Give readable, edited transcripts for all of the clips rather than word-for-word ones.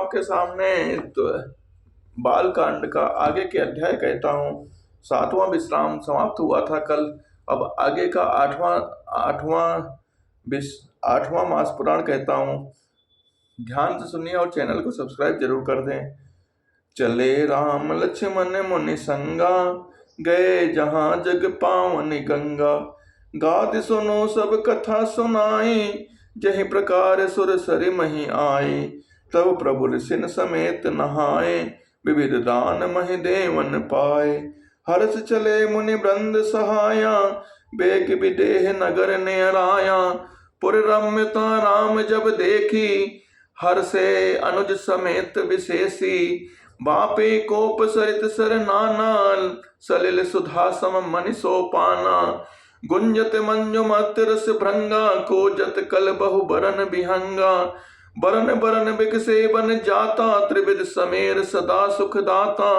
आपके सामने तो बाल कांड का आगे के अध्याय कहता हूँ। 7वां विश्राम समाप्त हुआ था कल। अब आगे का आठवां मास पुराण कहता हूँ। ध्यान से सुनिए और चैनल को सब्सक्राइब जरूर कर दें। चले राम लक्ष्मण मुनि संगा, गए जहाँ जग पावन गंगा। गाद सुनो सब कथा सुनाई, जहि प्रकार सुर सरि मही आए। तब प्रभु ऋषिन समेत नहाए, विविध दान महि देवन पाए। हर्ष चले मुनि वृंद सहाया, बेग विदेह नगर नेराया। पुर रम्यता राम जब देखी, हर्षे अनुज समेत विशेषी। बापे कोप सरित सर नाना, सलिल सुधा सम मनि सोपाना। गुंजत मंजु मत रस भृंगा, को जत कल बहु बरन बिहंगा। बरन बरन बिकसे बन जाता, त्रिविध समेर सदा सुख दाता।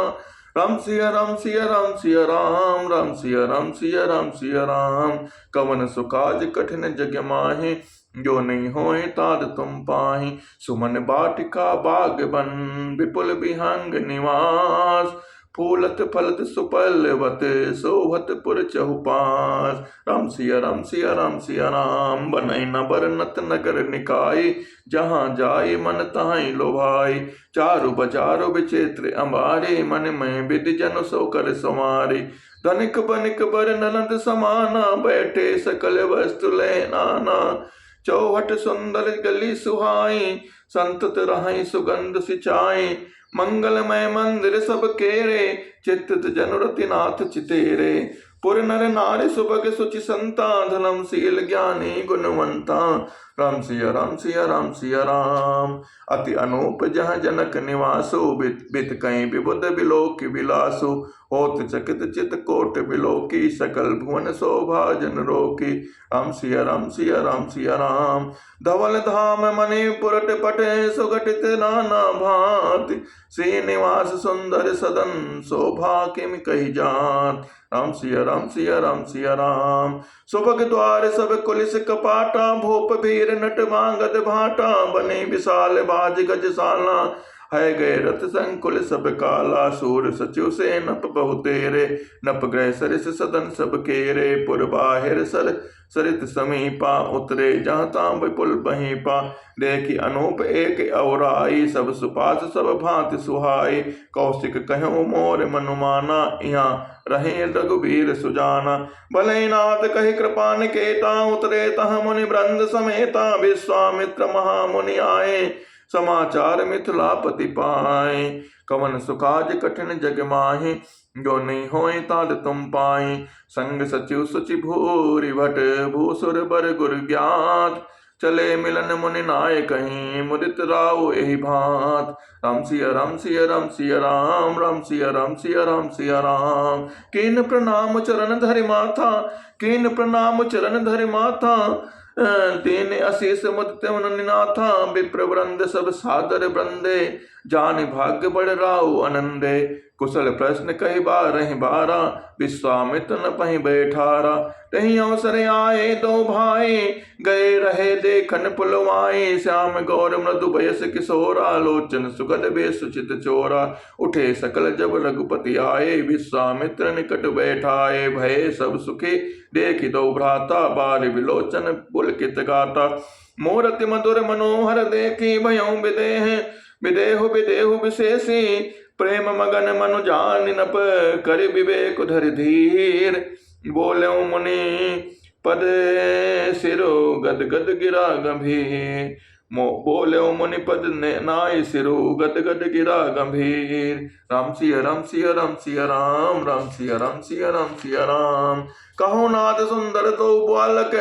राम सिया राम सिया राम सिया राम, राम सिया राम सिया राम सिया राम। कवन सुकाज कठिन जग माहि, जो नहीं होए ताद तुम पाहि। सुमन बाटिका बाग बन, विपुल विहंग निवास। फूलत फलत सुपलवत, शोभत पुर चहुपास। राम सिया राम सिया राम सिया राम। बनई न बरनत नगर निकाय, जहाँ जाय मन तहाई लोभाई। चारु बजारो विचित्र अंबारे, मन में विधि जन सो कर संवारे। धनिक बनिक बर ननद समाना, बैठे सकल वस्तु ले नाना। चौहट सुंदर गली सुहाई, संतत रहाई सुगंध सिंचाई। मंगलमय मंदिर सब केरे, चित्त जनुरति नाथ चितेरे। पुर नर नारी सुभग सुचि संता, धनम शील ज्ञानी गुणवंता। राम सिया राम सिया राम सिया राम। अति अनूप जह जनक निवासो, बित कहीं विबुध बिलोक विलासो। होत चकित चित कोट बिलोकी, सकल भुवन शोभा जन रोकी। राम सिया राम सिया राम सिया राम। धवल धाम मणि पुरट पटे, सुगठित नाना भांति। श्रीनिवास सुंदर सदन, शोभा किम कही जात। राम सिया राम सिया राम सिया राम। सुभग द्वार सब कुलिस कपाटा, भूप भीर नट मांगद भाटा। बने विशाल बाज गजशाला, है गए रथ संकुल सब काला। सूर सचिव से नप बहुतेरे, नप ग्रह सरिस सदन सब केरे। पुर बाहिर सरित समीपा, उतरे जहाँ तांब पुल बहीपा। देखी अनूप एक औराई, सब सुपास सब भांति सुहाई। कौशिक कहूँ मोर मनुमाना, यहाँ रहे रघुबीर सुजाना। भलेनाथ कहि कृपा निकेता, उतरे तह मुनि वृंद समेता। विश्वामित्र महामुनि आए, समाचार मिथिलापति पाए। कवन सुकाज कठिन जग माहि, जो नहीं होए ताद तुम पाई। संग सचिव सुचि भूरि भट, भूसुर बर गुर ज्ञात। चले मिलन मुनि नाय कहीं, मुदित राव एहि भांत। राम सिया राम सिया राम सिया राम, राम सिया राम सिया राम सिया राम। कीन प्रणाम चरण धरि माथा, कीन प्रणाम चरण धरि माथा। तेने अशेष मुदित मुनिनाथा, विप्र वृंद सब सादर वृंदे। जान भाग्य बड़ राव आनंदे, कुशल प्रश्न कहि बारहि बारा। विश्वामित्र न पहि बैठारा, तहि अवसर आए दो भाई। गए रहे देखन पुलवाई, श्याम गौर मृदु बयस किशोरा। लोचन सुगद बेश सुचित चोरा, उठे सकल जब रघुपति आए। विश्वामित्र निकट बैठाए, भय सब सुखी देखि दो भ्राता। बाल विलोचन पुलकित गाता, मूरति मधुर मनोहर देखी। भयउ विदेहु विदेहु विशेषी, प्रेम मगन मनु जान नप। कर विवेक धरि धीर, बोले मुनि पद सिरो गद गद गिरा गंभीर। बोले मुनि पद नाय सिरो गद गद गिरा गंभीर। राम सिया राम सिया राम सिया राम, राम सिया राम सिया राम सिया राम। कहो नाथ सुंदर तो बालक,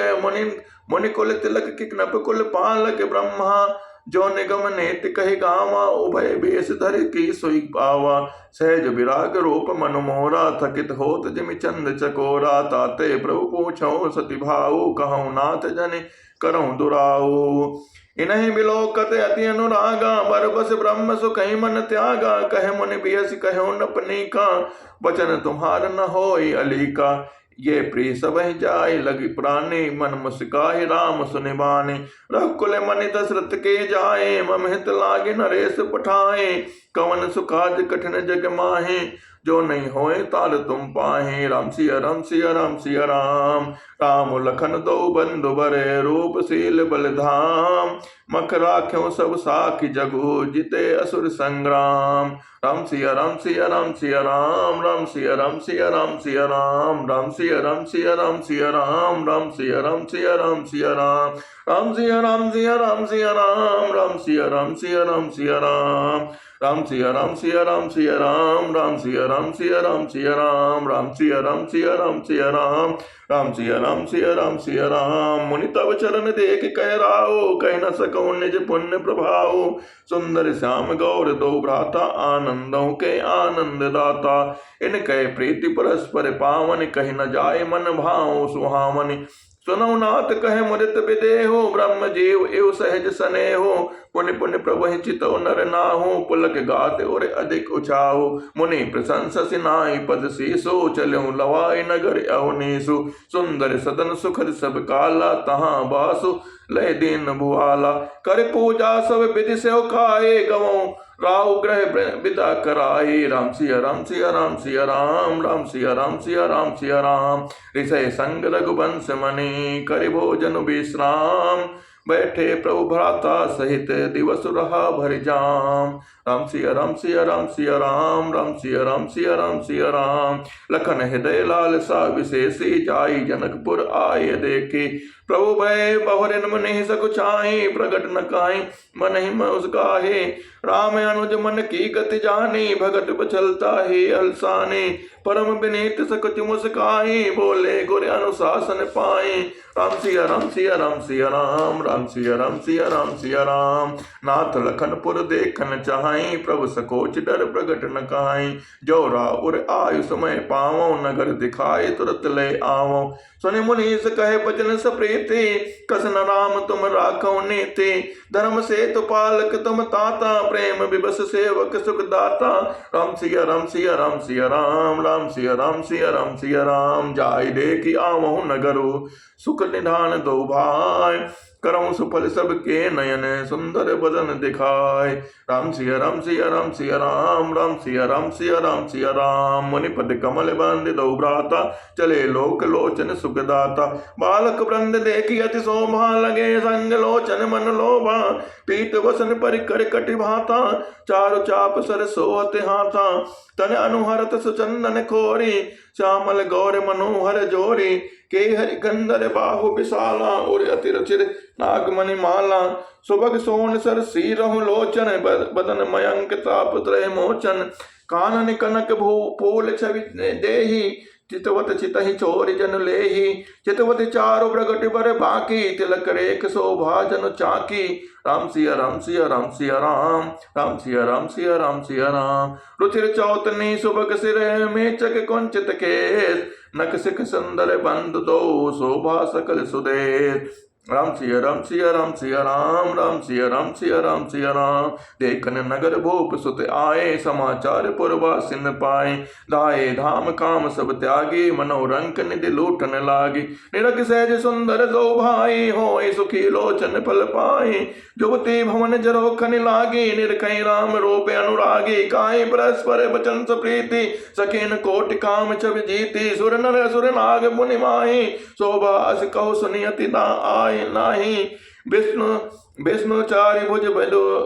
मुनि कुल तिलक किकनप कुल पालक। ब्रह्मा जो निगम नेत कहि गावा, उभय बेश धरि की सोई पावा। सहज विराग रूप मनु मोरा, थकित होत जिमि चंद चकोरा। ताते प्रभु पूछौ सति भाऊ, कहूँ नाथ जनि करहु दुराऊ। इन्हीं बिलोकत अति अनुरागा, बरबस ब्रह्म सुखहि मन त्यागा। कहे मुनि बियस कहु नपनीका, वचन तुम्हार न होई अलीका। ये प्रिय सब जाय लगी प्राणी, मन मुस्काहि राम सुनि बानी। रघुकुल मनि दशरथ के जाए, मम हित लागे नरेश पठाए। कवन सुकाज कठिन जग माहे, जो नहीं होए तार तुम पाहे। राम सिया राम सिया राम सिया राम, राम लखन दो बंधु बरे। रूपशील बलधाम, मख राख्यो सब साखी जगु। जिते असुर संग्राम, राम सिया राम सिया राम सिया राम, राम सिया राम सिया राम सिया राम, राम सिया राम सिया राम सिया राम, राम सिया राम सिया राम सिया राम, राम सिया राम सिया राम सिया राम, राम सिया राम सिया राम सिया राम, राम सिया राम सिया राम सिया राम, राम सिया राम सिया राम सिया राम, राम सिया राम सिया राम सिया राम, राम सिया राम सिया राम सिया राम। मुनि तब चरण देख कह राओ, कह न सको निज पुण्य प्रभाओ। सुंदर श्याम गौर दो भ्राता, आनंदों के आनंद दाता। इन कह प्रीति परस्पर पावन, कह न जाए मन भाव सुहावन। सुनौ नाथ कहे मुदित विदेहो, ब्रह्म जीव एव सहज सनेहो। पुण्य पुण्य प्रभु चितो नर नाहो, पुलक गात और अधिक उछाहो। मुनि प्रशंससि नाई पद शीसो, चलऊ लवाई नगर अवनीसु। सुंदर सदन सुखद सब काला, तहाँ बासु लय दीन भुआला। कर पूजा सब विधि से खाए, गवों राव ग्रह विदा कराई। राम सिया राम सिया राम सिया राम, राम सिया राम सिया राम सिया राम। ऋषय संग रघुवंश मणि, कर भोजन विश्राम। बैठे प्रभु भ्राता सहित, दिवस रहा भर जाम। राम सिया राम सिया राम सिया राम, राम सिया राम सिया राम सिया राम। लखन हृदय लाल सा विशेषी, जाई जनकपुर आए देखे। प्रभु भय बहुरिन मुनि सकुचाई, प्रगट न काई मन ही उसकाहे। राम अनुज मन की गति जानी, भगत बचलता ही अलसाने। परम विनीत सकुच मुस्काई, बोले गुर अनुशासन पाए। राम सिया राम सिया राम सिया राम, राम सिया राम सिया राम सिया राम। नाथ लखनपुर देखन चाहि, प्रभु सकोच डर प्रगट न काई। जो राउर आयु समय पावो, नगर दिखाए तुरत ले आवो। सुनि मुनीस कहे बचन सप्रीति, कसन राम तुम राखो नीति। धर्म से तो पालक तुम ताता, प्रेम विवश सेवक सुख दाता। राम सिया राम सिया राम सिया राम, राम सिया राम सिया राम सिया राम। जाय देखी आवहु नगरु, सुख निधान दो भाई। करऊं सुफल सबके नयन, सुंदर बदन दिखाए। राम सिया राम सिया राम सिया राम, राम सिया राम सिया राम सिया राम। मुनि पद कमल बंद दो भ्राता, चले लोक लोचन सुखदाता। बालक वृंद देखी अति शोभा, लगे संग लोचन मन लोभा। पीत वसन पर कर कटि भाता, चारु चाप सर सोहत हाथा। तन अनुहरत सुचंदन खोरी, श्यामल गौर मनोहर जोरी। के हरि कंदर बाहु विशाला, और अति रुचिर नागमणि माला। सुभग सोन सर सीरहु लोचन, बदन मयंक ताप त्रय मोचन। कानन कनक फूल छवि देहि, चितवत चितहि चोर जन लेहि। चितवत चारु प्रगट बर बाकी, तिलक रेख शोभा जन चाकी। राम सिया राम सिया राम सिया राम, राम सिया राम सिया राम सिया राम। रुचिर चौतनी सुभग सिर, मेचक कुंचित केस। नक सिख सुंदर बंद दो, शोभा सकल सुदेश। राम सिया राम सिया राम सिया राम, राम सिया राम सिया राम सिया राम। देखन नगर भूप सुत आए, समाचार पुरवासिन पाए। दाए धाम काम सब त्यागी, मनोरंक निधि लूटन लागी। निरख सहज सुंदर दो भाई, होय सुखी लोचन फल पाए। जुगति भवन जरोखन लागी, निरखै राम रूप अनुरागी। काई परस्पर बचन सप्रीति, सखीन कोटि काम छवि जीति। सुर नर असुर नाग मुनि माहि, शोभा अस कहु सुनियति ना आए नाही। विष्णु चारि भुज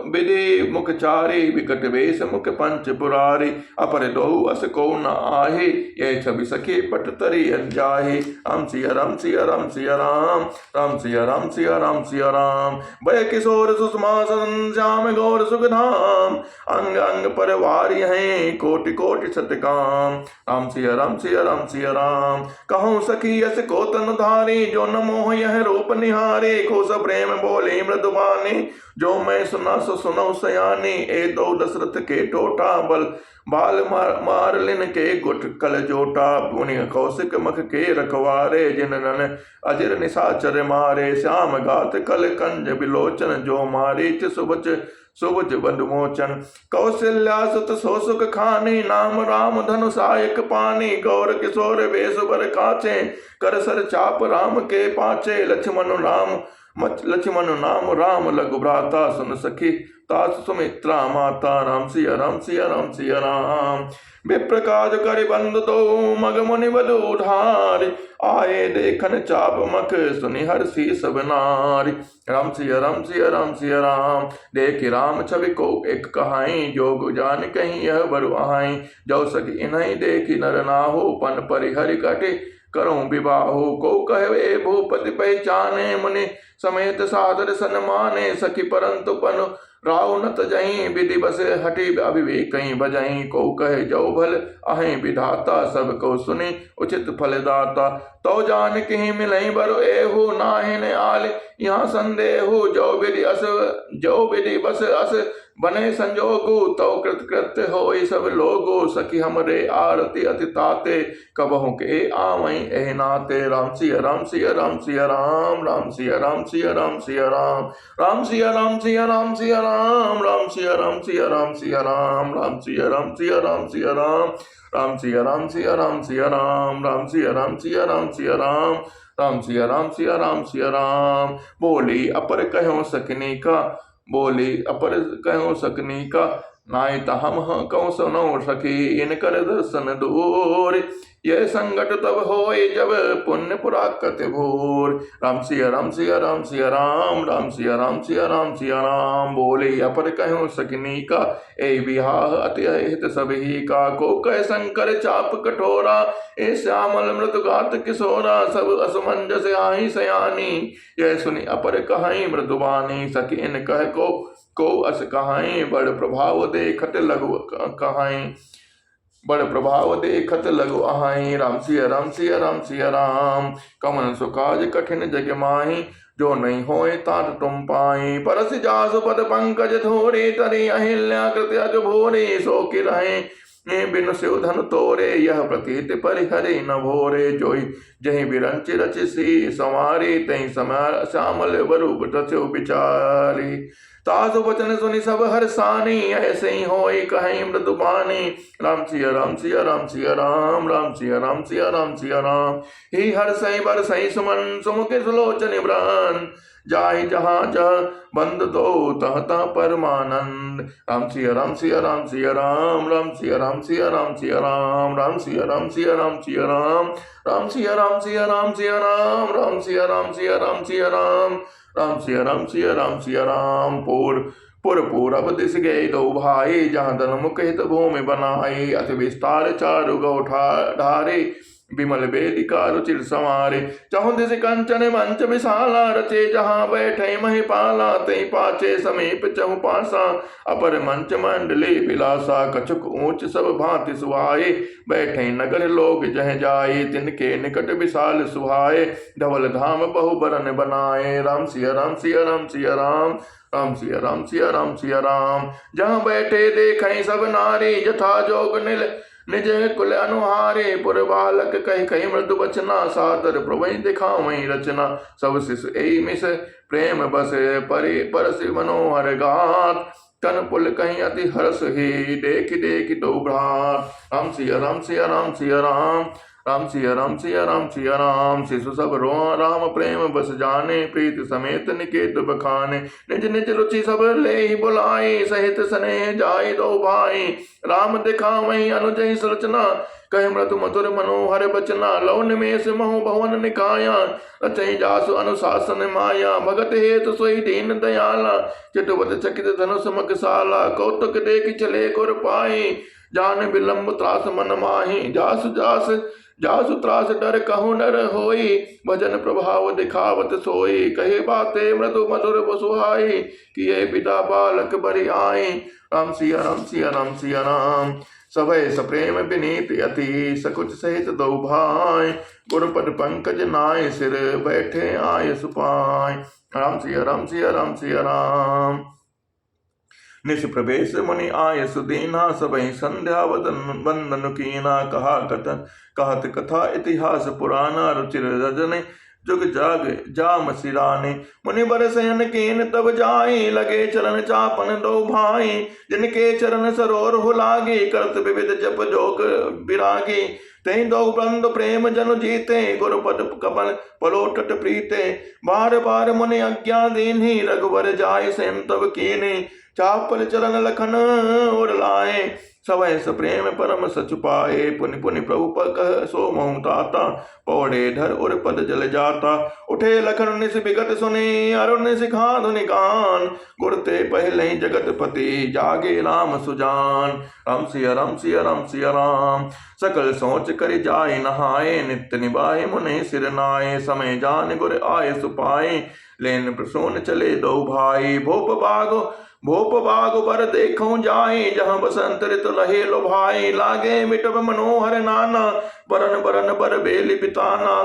विधि मुखचारी, विकट वेश मुख पंच पुरारी। अपर दो अस को न आहे, ये छवि सखी पट तरी जाहे। राम सिया राम सिया राम सिया राम, राम सिया राम सिया राम सिया राम। भय किशोर सुषमा सन, श्याम गौर सुखधाम। अंग अंग परवारी हैं, कोटि कोटि सतकाम। राम सिया राम सिया राम सिया राम। कहूँ सखी यस को तन धारी, जो न मोह यह रूप निहारी। खोस प्रेम बोले मृदुबानी, जो मैं सुना सो सुनो सयानी। ए दो दशरथ के टोटा, बल बाल मार लिन के गुट कल जोटा। पुनि कौशिक मख के रखवारे, जिन नन अजिर निशाचर मारे। श्याम गात कल कंज बिलोचन, जो मारीच सुबच सुभुज बंधुमोचन। कौशल्या सुत सो सुख खानी, नाम राम धनु सायक पानी। गौर किशोर वेश बर काचे, कर सर चाप राम के पाचे। लक्ष्मण नाम राम लघु भ्राता, सुन सखी तास सुमित्रा माता। राम सिया राम सिया राम सिया राम। विप्रकाज कर बंद दो, मग मुनि बधु धारि। आए देखन चाप मख, सुनि हर्षि सब नारी। राम सिया राम सिया राम सिया राम। देख राम छवि को एक कहाई, जोग जान कहीं यह बरु आहाई। जो सखी इन्हीं देखी नर नाहु, पन परिहरि कटे करूं विवाहो। को कहे भूपति पहचाने, मुनि समेत सादर सन्माने। सखी परंतु पन राव न तजहीं, विधि बस हटी अविवेक कहीं बजहीं। को कहे जो भल अहें विधाता, सब को सुनि उचित फल दाता। तो जान कहीं मिलई बरु एहु, नाहिन आल यहाँ संदेहु। जो विधि बस अस बने संजोगु, तो कृत्य होई सब लोगो। सखी हमरे आरती अति ताते, कबहु के आवई एह नाते। राम सिया राम सिया राम सिया राम। राम सिया राम सिया राम सिया राम। राम सिया राम सिया राम सिया राम। राम सिया राम सिया राम सिया राम। राम सिया राम सिया राम सिया राम। राम सिया राम सिया राम सिया राम। राम सिया राम सिया राम सिया राम। राम सिया राम सिया राम सिया राम। बोली अपर कहो सकनी का, बोली अपर कहो सकनी का। नाय हम कहूँ सुनो सखी, इनकर दर्शन दूर। यह संकट तब होए, जब पुण्य पुराकत भोर। राम सिया राम सिया राम सिया राम। राम सिया राम सिया राम सिया राम। बोले अपर कहो सकनी का, ए बिहाह अति हित सभी का। को कह शंकर चाप कठोरा, ए श्यामल मृदुगात किशोरा। सब असमंजस आही सयानी, यह सुनी अपर कहाई मृदुबानी। सखी इन कह को अस कहाई, बड़ प्रभाव देखत लघु कहाई। बड़ प्रभाव देखत लघु आहाई। राम सिया राम सिया राम सिया राम। कमन सुकाज कठिन जग माही, जो नहीं होए तात तुम पाई। परस जासु पद पंकज थोरे, तरी अहिल्या कृत अज भोरे। सो कि रहे बिनु शिव धन तोरे, यह प्रतीत परिहरे न भोरे। जोई जही बिरंच रच सी संवारी, तही समय श्यामल बरूप रचो विचारी। तासु वचन सुनि सब हर्षानी, ऐसे ही होई कहीं मृदुबानी। राम सिया राम सिया राम सिया राम। राम सिया राम सिया राम सिया राम। ही हर्षई बरसई सुमन, सुमुख सुलोचन ब्रहन। जाहि जहाँ जह बंद दो, तह तह परमानंद। राम सिया राम सिया राम सिया राम। राम सिया राम सिया राम सिया राम। राम सिया राम सिया राम सिया राम। राम सिया राम सिया राम सिया राम। राम सिया राम सिया राम सिया राम। राम सिया राम सिया राम सिया राम। पूरब दिस गए दो भाई, जहाँ धन मुख हित भूमि बनाई। अति विस्तार चारु गौ ढारे, विमल वेदिका रुचिर संवारे। चहुँ दिस कंचन मंच विशाला, रचे जहाँ बैठे महिपाला। तई पाचे समीप चहु पासा, अपर मंच मंडली विलासा। कछुक ऊंच सब भांति सुहाए, बैठे नगर लोग जह जाए। तिनके निकट विशाल सुहाए, धवल धाम बहु बरन बनाए। राम सिया राम सिया राम सिया राम। राम सिया राम सिया राम सिया राम। जहाँ बैठे देखें सब नारी, यथा जोग निज कुल अनुहारे। पुर बालक कही कही मृदु बचना, सादर प्रभु दिखावई रचना। सब शिशु एहि मिस प्रेम बस, परे परस मनोहर गात। तन पुल कहीं अति हर्ष ही, देख देख दो भ्रात। राम सिया राम सिया राम सिया राम। राम सिया राम सिया राम सिया राम। शिशु सब रो राम प्रेम बस जाने, प्रीत समेत निकेत बखाने। निज निज रुचि सब ले ही बुलाए, सहित स्नेह जाय दो भाई। राम दिखावई अनुजहि सुरचना, कह मृदु मधुर मनोहर बचना। लौ निमेष महु भवन निकाया, रचई जासु अनुशासन माया। भगत हेतु सोई दीन दयाला, चितवत चकित धनुष मखसाला। कौतुक देख चले गुर पाई, जान विलंब त्रास मन माही। जासु त्रास डर कहु नर होई, भजन प्रभाव दिखावत सोई। कहे बाते मृदु मधुर सुहाई, किए पिता बालक बरि आई। राम सिया राम सिया राम सिया राम। सभय सप्रेम विनीत अति, सकुच सहित दो भाई। गुरुपद पंकज नाय, सिर बैठे आय सुपाय। राम सिया राम सिया राम सिया राम। निश प्रवेश मुनि आय सुदीना, सबहि संध्या वंदन कीना। कहत कथा इतिहास पुराना, रुचिर रजन जुग जाग जाम सिराने। मुनि बरसयन कीन तब जाई, लगे चरण चापन दो भाई। जिनके चरण सरोर हो लागे, करत विविध जप जोग विरागी। तै दो बंद प्रेम जनु जीते, गुरुपद कमल पलोटट प्रीते। बार बार मुनि आज्ञा दीन्ही, रघुवर जाय स्वयं तब कीन्ही। चापल चरण लखन और लाए, सवै प्रेम परम सच पाए। पुनि पुनि प्रभु कह सो महु ताता, पौड़े धर और पद जल जाता। उठे लखन निस विगत सुने, अरुण सिखा धुनि गान। गुरते पहले जगत पति, जागे राम सुजान। राम सिया राम सिया राम सिया राम। सकल सोच कर जाय नहाए, नित्य निभाए मुने सिर नाए। समय जान गुर आय सुपाए, लेन प्रसून चले दो भाई। भोप बाग पर देखूं जाए, जहाँ बसंत ऋतु लहे लो भाई। लागे मिटब मनोहर नाना, बरन बरन पर बेली बिताना।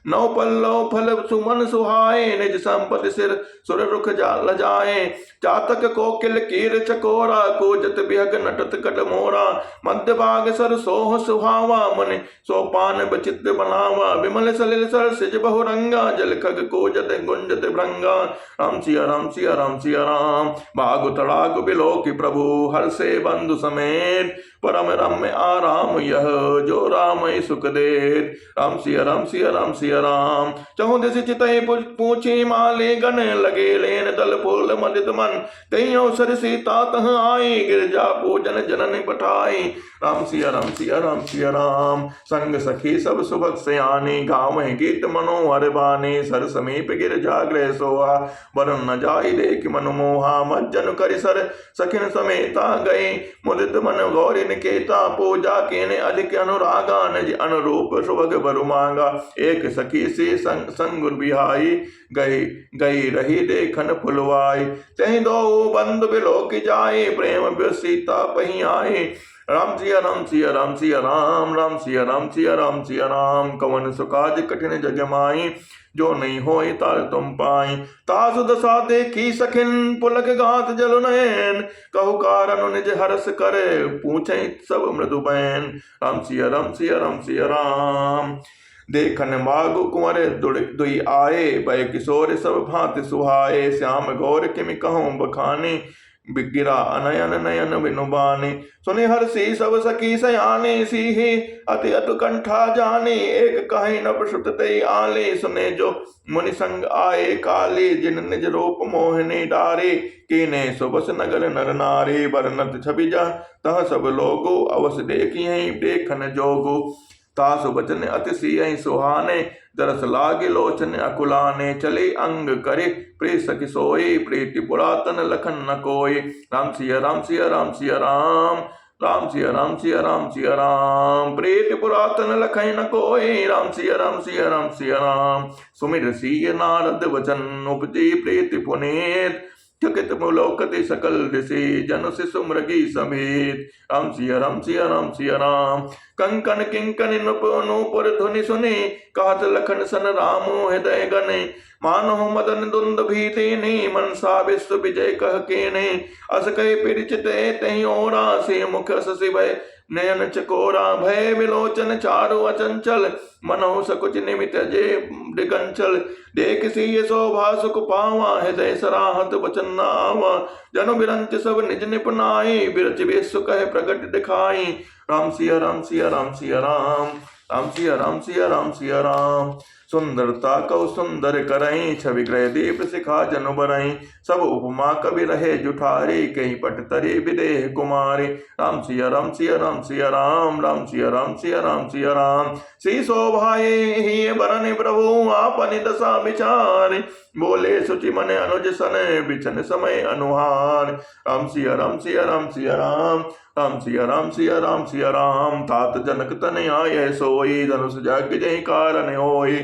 नौ पल्लव फल सुमन सुहाए, निज संपत्ति सिर सुर रुख लजाए। चातक कोकिल कीर चकोरा, कोजत बिहग नटत कट मोरा। मध्य भाग सर सोह सुहावा, मन सोपान बचित बनावा। विमल सलिल सर सिज बहुरंगा, जल खग कोजत गुंजत भृंगा। राम सिया राम सिया राम सिया राम। बागु तड़ागु बिलो की प्रभु, हर से बंधु समेत। परम रम्य आराम यह, जो राम सुख दे। राम सिया राम सिया राम सिया राम। चहुँ दिस चितहि पूछी माले गण, लगे लेन दल फूल मदित मन। कहीं अवसर सीता तह आई, गिरजा पूजन जनन पठाई। राम सिया राम सिया राम सिया राम। संग सखी सब सुभग सयानी, गाँव गीत मनोहर बानी। सर समीप गिरजा गृह सोहा, वरुण न जाई देख मनु मोहा। मज्जन करि सर सखिन समेता गए, मुदित मन गौरी निकेता। पूजा केने अधिक अनुरागा, निज अनुरूप सुभग बरु मांगा। एक सखी से संग बिहाई, गई रही देखन फुलवाई। तहि दो बंधु बिलोक जाए, प्रेम सीता पही आए। राम सिया राम सिया राम सिया राम। राम सिया राम सिया राम सिया राम। कवन सुकाज कठिन जग माई, जो नहीं होई तार तुम पाई। तासु दशा देखी सखिन, पुलक गात जल नयन। कहु कारण निज हरस करे, पूछे सब मृदु बैन। राम सिया राम सिया राम सिया राम। देखन मागु कुंवर दुई आए, भय किशोर सब भांति सुहाए। श्याम गौर किमि कहूँ बखानी, बिगिरा अनयन नयन बिनुबानी। सुनि हर्षि सब सखी सयाने, सीहि अति अतुकंठा जाने। एक कहि न प्रसुत ते आले, सुने जो मुनि संग आए काले। जिन निज रूप मोहिनी डारे, कीने सुबस नगर नर नारे। बरनत छवि जह तह सब लोगो, अवस देखिए देखन जोगो। तासु बचन अति सियहि सुहाने, दरस लागे लोचन अकुलाने। चले अंग करे प्रिय सखि सोई, प्रीति पुरातन लखन न कोई। राम सिया राम सिया राम सिया राम। राम सिया राम सिया राम सिया राम। प्रीति पुरातन लखन न कोई, राम सिया राम सिया राम सिया राम। सुमिर सिय नारद वचन, उपजी प्रीति पुनीत। चकित मुलोकति सकल ऋषि, जन से सुमृगी समेत। राम सिया राम सिया राम सिया राम। कंकन किंकन नूपुर ध्वनि सुने, कहत लखन सन रामो हृदय गने। मानो मदन दुंद भीति ने, मनसा विश्व विजय कह केने। अस कहे परिचित तहि ओरा, से मुख शशि भय नयन चकोरा। भय विलोचन चारु अचंचल, मनहु सकुच निमित जे दिगंचल। देख सिय शोभा सुख पावा, हृदय सराहत वचन न आवा। जनु बिरंच सब निज निपुनाई, बिरच विश्व कहे प्रगट दिखाई। राम सिया राम सिया राम सिया राम। राम सिया राम सिया राम सिया राम। सुंदरता कौ सुंदर करई, छवि ग्रह दीप शिखा जनु बरई। सब उपमा कवि रहे जुठारी, कहीं पट तरे विदेह कुमारी। राम सिया राम सिया राम सिया राम। राम सिया राम सिया राम सिया राम। सी शोभाए ही बरन प्रभु, आपनि दशा विचार। बोले सुचि मन अनुज सन, बिछन समय अनुहार। राम सिया राम सिया राम सिया राम। राम सिया राम सिया राम सिया राम। तात जनक तनया यह सोई, धनुष जग जय कारण होई।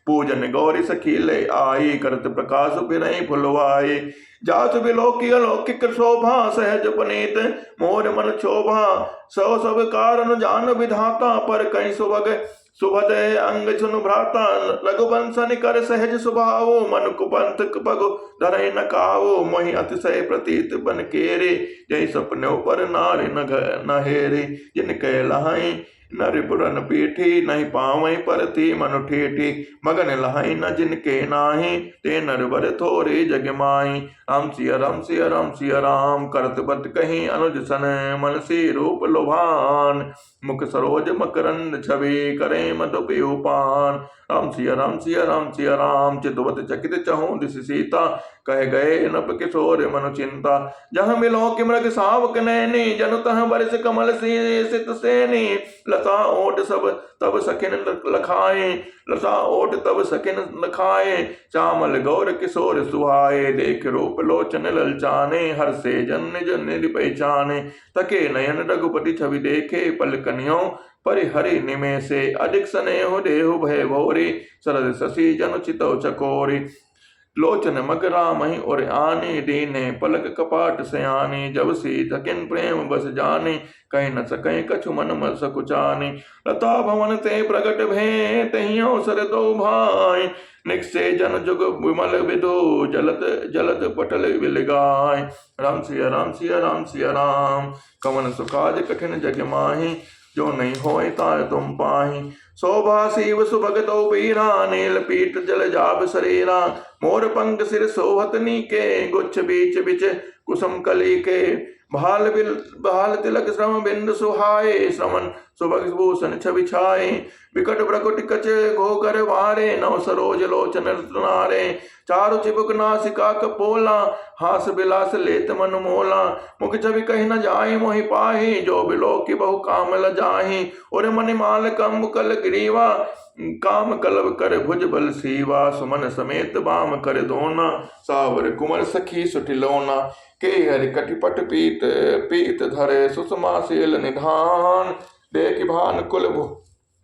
पूजन गौरी सखी ले आई, करत प्रकाश बिरई फुलवाई। जात बिलोकी अलौकिक शोभा, सहज पुनीत मोर मन क्षोभा। सौ सब कारण जान विधाता, पर कहीं सुभग सुभदय अंग सुन भ्राता। रघुवंशन कर सहज स्वभावो, मन कुपंथ पगु धरय न कावो। मोहि अतिशय प्रतीत बन केरे, जय सपने पर नारे न हेरे। जिन कह लहाई नर पुरन पीठी नहीं पावई परती मनु ठेठी मगन लहाई न जिनके नाही ते नर बर थोरे जग माही। राम सिया राम सिया राम सिया राम करत बत कहीं अनुज सन मन से रूप लोभान मुख सरोज मकरंद छवि करे मधुपि उपान। राम सिया राम सिया राम सिया राम चितवत चकित चहु दिस सीता कह गए नप किशोर मनु चिंता। जहाँ मिलो कि मृग सावक नैनी जनु तह बरिस कमल सित सेनी लता ओट सब तब सखिन लखाए लता ओट तब सखिन लखाए चामल गौर किशोर सुहाए देख रूप लोचन ललचाने हर से जन जन पहचाने तके नयन रघुपति छवि देखे पलकनियों परिहरि निमेषे अधिक स्नेह देहु भय भोरी शरद शशि जन चितौ चकोरी लोचन मग रामहि और आने दीने पलक कपाट सयाने जब सी थकिन प्रेम बस जाने कहीं न सकें कछु मन मत सकुचाने लता भवन ते प्रगट भे तहियों सर दो भाई निकसे जन जुग विमल विदो जलत जलत पटल विलगाय। राम सिया राम सिया राम सिया राम कवन सुखाज कठिन जग माही जो नहीं होए ताय तुम पाही। शोभा शिव सुभगतो बीरा नील पीठ जल जाब शरीरा मोर पंख सिर सोहत नीके गुच्छ बीच बिच कुसुम कली के भाल तिलक श्रम बिंद सुहाए श्रमन सुभग भूषण छवि छाए विकट प्रकुट कच घोकर वारे नव सरोज लोचन रत्नारे चारु चिबुक नासिका कपोला हास बिलास लेत मन मोला मुख छवि कही न जाए मोहि पाही जो बिलो की बहु काम ल जाही और मणिमाल कम कल ग्रीवा काम कलब कर भुज बल सीवा सुमन समेत बाम कर दोना सावर कुमर सखी सुटिलोना के हरि कटिपट पीत पीत धरे सुषमा शील निधान देख भान कुल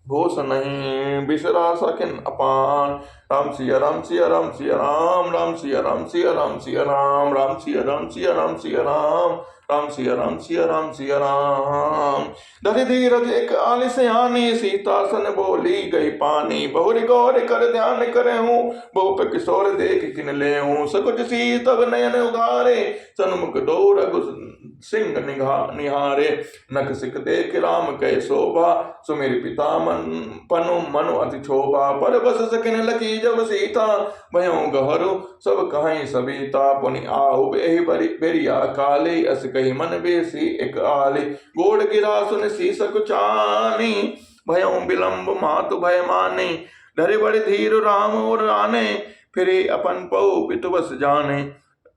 भूष नहीं बिसरा सकिन अपान। राम सिया राम सिया राम सिया राम राम सिया राम सिया राम सिया राम राम सिया राम सिया राम सिया राम राम सिया राम सिया राम सिया राम। धरि धीरज एक आलिसयानी सीता सन बोली गई पानी बहुरी गौर कर ध्यान करे हूँ बहु पे किशोर देख किन ले हूँ सकुच सी तब नयन उगारे सन्मुख दो रघु सिंह निहारे नख सिख देख राम कह शोभा सुमेर पिता मन पनु मनु अति क्षोभा पर बस सकिन लकी जब सीता भयों गहरू सब कहीं सबिता पुनि आहु बेहि बेरिया काले अस कही मन बेसी एक आले गोड़ गिरा सुन सी सकुचानी भयों विलंब मातु भय माने डरे बड़े धीर राम और आने फिरे अपन पौ पितु बस जाने।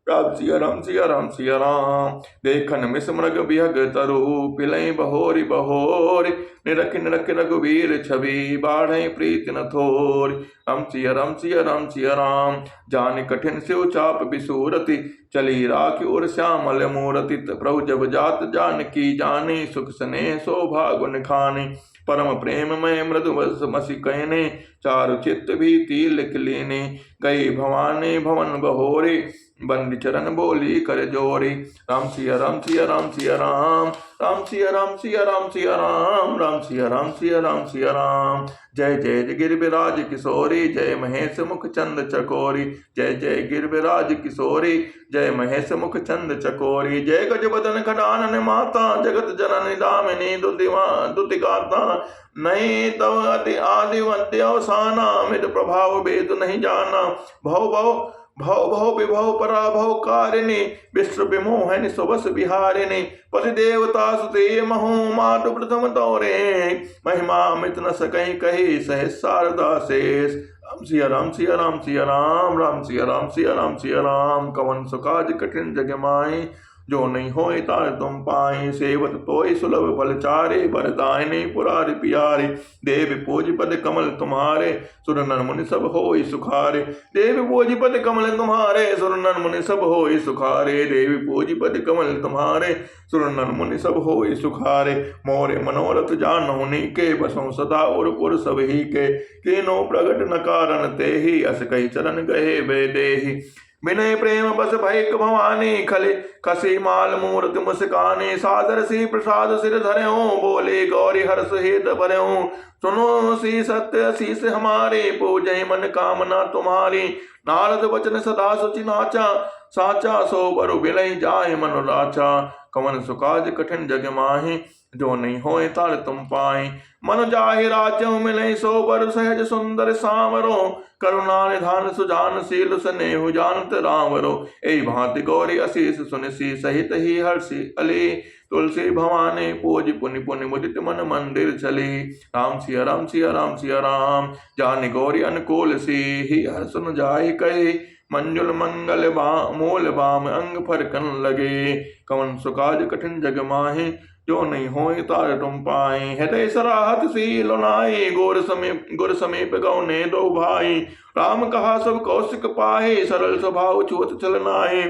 राम सिया राम सिया राम सिया राम देखन मिस मृग बिहग तरु पिलई बहोरी बहोरी निरख निरख रघुवीर छवि बाढ़े प्रीत न थोर। राम सिया राम सिया राम सिया राम जान कठिन शिव चाप बिसूरति चली राखी और श्यामल मूरति प्रभु जब जात जान की जानी सुख स्नेह शोभा गुण खानी परम प्रेम में मृदु मसी कहने चारु चित्त भी तिलक लेने गई भवानी भवन बहोरी बंदी चरण बोली कर जोरी। राम सिया राम सिया राम सिया राम राम सिया राम सिया राम सिया राम राम सिया राम सिया राम सिया राम। जय जय गिरिविराज किशोरी जय महेश मुख चंद चकोरी जय जय गिरिविराज किशोरी जय महेश मुख चंद चकोरी जय गज बदन खडानन माता जगत जननी दामिनी दुति गाता नहीं तव अति आदि वंद्यवसाना मित प्रभाव वेद नहीं जाना भव भव भव भव विभव पराभव कारिणी विश्व विमोहन सुबस विहारिणी पति देवता सुते महो मातु प्रथम तौरे महिमा अमित न सकहीं कही सह शारदा शेष। राम सिया राम सिया राम सिया राम राम सिया राम सिया राम सिया राम कवन सुकाज कठिन जग माई जो नहीं होए तार तुम पाए सेवत तोय सुलभ फलचारे बरदायने पुरारि पियारे देव पूज पद कमल तुम्हारे सुर नर मुनि सब होय सुखारे देव पूज पद कमल तुम्हारे सुर नर मुनि सब होय सुखारे देव पूज पद कमल तुम्हारे सुर नर मुनि सब होय सुखारे मोरे मनोरथ जानहुनि के बसों सदा और पुर सब ही के कीनो प्रगट न कारण ते ही अस कही चरण गहे वे देहि विनय प्रेम बस भैक भवानी खले खसी माल मूर्ति मुस्काने सादर सी प्रसाद सिर धरे बोले गौरी हर्ष हेत भरे सुनो सी सत्य शीस हमारे पूजय मन कामना तुम्हारी नारद वचन सदा सुचि नाचा साचा सो बरु बिलई जाय मन लाचा। कवन सुकाज कठिन जग माहि जो नहीं होए तार तुम पाए। मन जाहि राज्य मिले सो बर सहज सुंदर सावरो। करुणा निधान सुजान शील स्नेहु जानत रावरो। ए भांति गौरी अशीष सुनसी सहित ही हर्षि अली। तुलसी भवानी पूज पुनि पुनि मुदित मन मंदिर चली। राम सिया राम सिया राम सिया राम। जानि गौरी अनुकूल सी ही हर सुन जाहि कहे। मंजुल मंगल मूल बाम अंग फरकन लगे। कवन सुकाज कठिन जग माहि जो नहीं होए तार तुम पाए। हृदय सराहत सी लुनाई गुर समीप गौने दो भाई। राम कहा सब कौशिक पाहे सरल स्वभाव छुअत चल नाहि।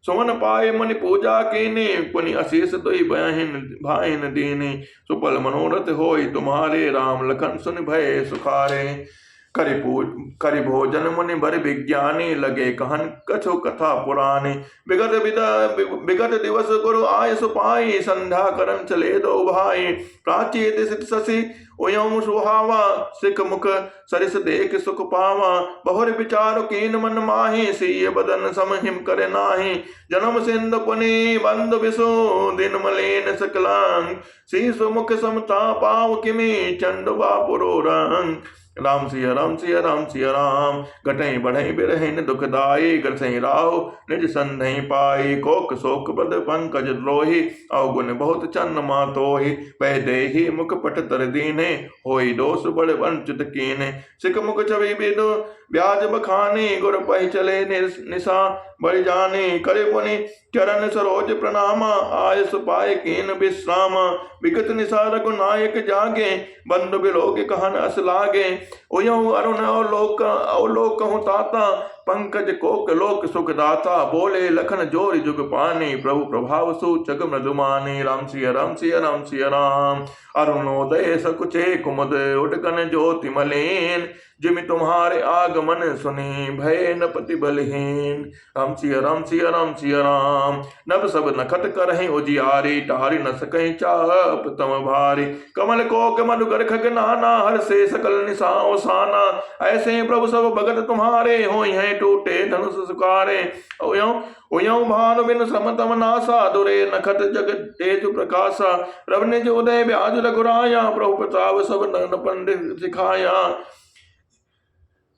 सुमन पाए मनि पूजा कीनी पुनि अशीष दोई भाइन दीनी। सुपल मनोरथ होई तुम्हारे राम लखन सुन भय सुखारे। करि भोजन मुनि बर विज्ञानी लगे कहन कछु कथा पुरानी। विगत दिवस गुरु आय सुपाई संध्या करन चले दो भाई। प्राची दिसित शशि उयम सुहावा सिख मुख सरिस देख सुख पावा। बहुर विचार कीन मन माहि सिय बदन सम हिम करे नाहि। जन्म सिंध पुनि बंद विसु दिन मलिन सकलांग। शीस मुख समता पाव किमि चंड बापुरो रंग। राम सिया राम सिया राम सिया राम। घटई बढ़ई बिरहिन दुखदाई गरसई राव निज संधई पाई। कोक शोक पद पंकज द्रोही अवगुण बहुत चन्न मातोहि। वह देही मुख पट तर दीने होई दोष बड़ वंचित कीने। सिख मुख छवि बिदु ब्याज बखानी गुर पहि चले निशा बड़ि जानी। करे पुनि चरण सरोज प्रणामा आय सुपाय कीन विश्राम। विगत निशा रघुनायक जागे बंधु बिलोक कहन अस लागे। उयऊ अरुण अवलोक कहूँ ताता पंकज कोक लोक सुखदाता। बोले लखन जोरि जुग पानी प्रभु प्रभाव सूचक मृदुमानी। राम सिया राम सिया राम सिया राम। अरुणोदय सकुचे कुमुद उठकन ज्योति मलिन। जिमि तुम्हारे आगमन सुनी भय न पति बलहीन। राम सिया राम सिया राम सिया राम। नभ सब नखत करहि उजियारी टारी न सकहि चाप तम भारी। कमल कोक मधुकर खग नाना हर से सकल निशाओ साना। ऐसे प्रभु सब भगत तुम्हारे होई हैं टूटे धनुष सुकारे। उयऊ भानु बिन श्रम तम नासा दुरे नखत जग तेज प्रकाशा। रव निज उदय ब्याज रघुराया प्रभु प्रताप सब नन पंडित सिखाया।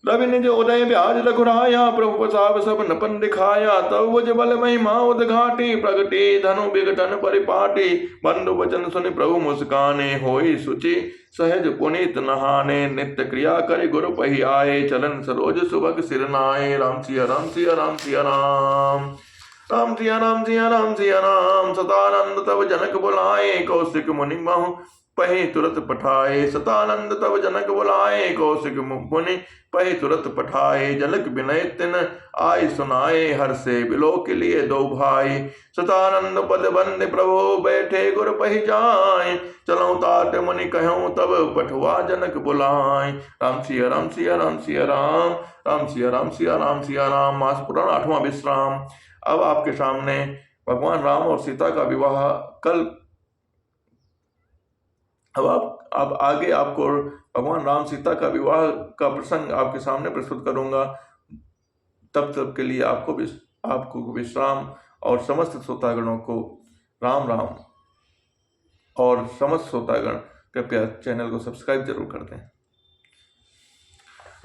रवि निज उदय ब्याज रघुराया प्रभु प्रताप सब नपन दिखाया। तब भुज बल महिमा उद्घाटी प्रगति धनु विघटन परिपाटी। बंधु वचन सुनि प्रभु मुस्काने होई सुचि सहज पुनीत नहाने। नित्य क्रिया करि गुरु पहि आए चलन सरोज सुभग सिर नाए। राम सिया राम सिया राम सिया राम। राम सिया राम सिया राम सिया राम। सतानंद तब जनक बुलाए कौशिक मुनि महु पहि तुरत पठाए। सतानंद तब जनक बुलाए कौशिक मुनि पहि तुरत पठाए। जनक विनय तिन आय सुनाए हर से बिलो के लिए दो भाई। सतानंद पद बंद प्रभु बैठे गुर पहि जाए। चलो तात मुनि कहूँ तब पठवा जनक बुलाए। राम सिया राम सिया राम सिया राम। राम सिया राम सिया राम सिया राम। मास पुराण 8वां विश्राम। अब आपके सामने भगवान राम और सीता का विवाह कल अब आगे आपको भगवान राम सीता का विवाह का प्रसंग आपके सामने प्रस्तुत करूंगा। तब तक के लिए आपको विश्राम और समस्त श्रोतागणों को राम राम। और समस्त श्रोतागण कृपया चैनल को सब्सक्राइब जरूर कर दें।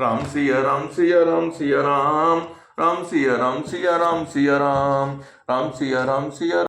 राम सिया राम सिया राम सिया राम। राम सिया राम सिया राम सिया राम। राम सिया राम सिया